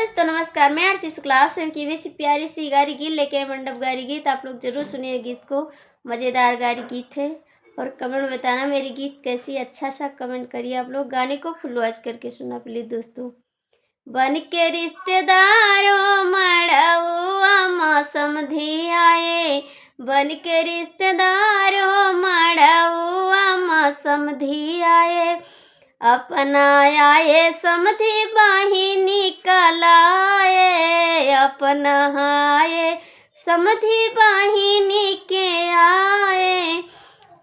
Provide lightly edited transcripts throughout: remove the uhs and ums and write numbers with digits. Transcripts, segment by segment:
दोस्तों नमस्कार, मैं आरती शुक्ला आप सभी की बीच प्यारी सी गारी गीत लेके आए मंडप गारी गीत। आप लोग जरूर सुनिए गीत को, मज़ेदार गारी गीत है। और कमेंट बताना मेरी गीत कैसी, अच्छा सा कमेंट करिए। आप लोग गाने को फुल वॉच करके सुनना प्लीज दोस्तों। बन के रिश्तेदारों मड़उआ मौसम धी आए, बन के रिश्तेदारों मड़उआ मौसम धी आए, अपना आए समधी बाहिनी कलाए, अपना आए समधी बाहिनी के आए,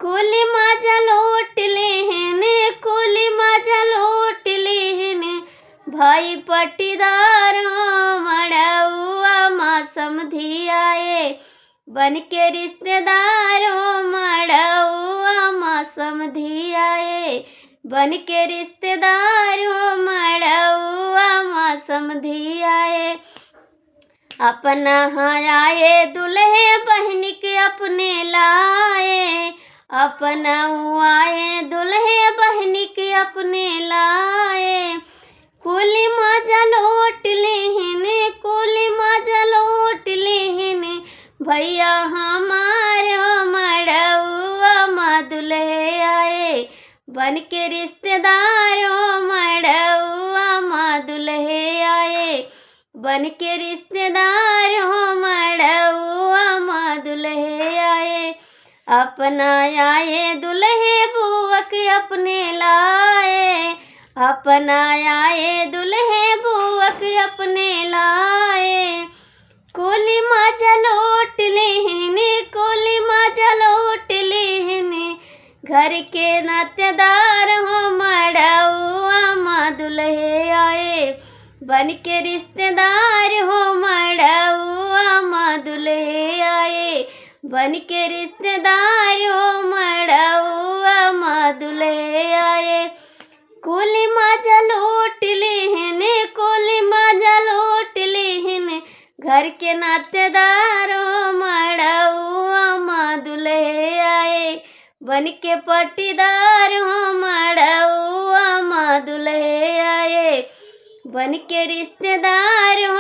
कुली माजा लौट लेहन, कुली माजा लौट लेहन, भाई पटीदारों मड़उआ मौसम धी आए, बन के रिश्तेदारों मड़उआ मौसम धी आए, बन के रिश्तेदारों मड़उआ मौसम धी आए, अपना आए दुल्हे बहन के अपने लाए, अपना आए दुल्हे बहन के अपने लाए, कुली माजा लौट लेहन, कुली माजा लौट लेहन, भैया हमारे मड़उआ माँ दुल्हे आए, बन के रिश्तेदारों मड़उआ माँ दुल्हे आए, बन के रिश्तेदारों मड़उआ माँ दुल्हे आए, अपना आए दुल्हे बुआ के अपने लाए, अपना आए दुल्हे बुआ के अपने लाए, कोली माजा लौट लेहन, कोली माजा लौट लेहन, घर के नातेदार हो मड़उआ माँ दुल्हे आए, बन के रिश्तेदार हो मड़उआ माँ दुल्हे आए, बन के रिश्तेदार हो मड़उआ माँ दुल्हे आए, कोली माजा लौट लेहन, कोली माजा लौट लेहन, घर के नातेदारों मड़उआ माँ दुल्हे आए, बन के पटीदार हो मड़उआ माँ दुल्हे आए, बन के रिश्तेदार हो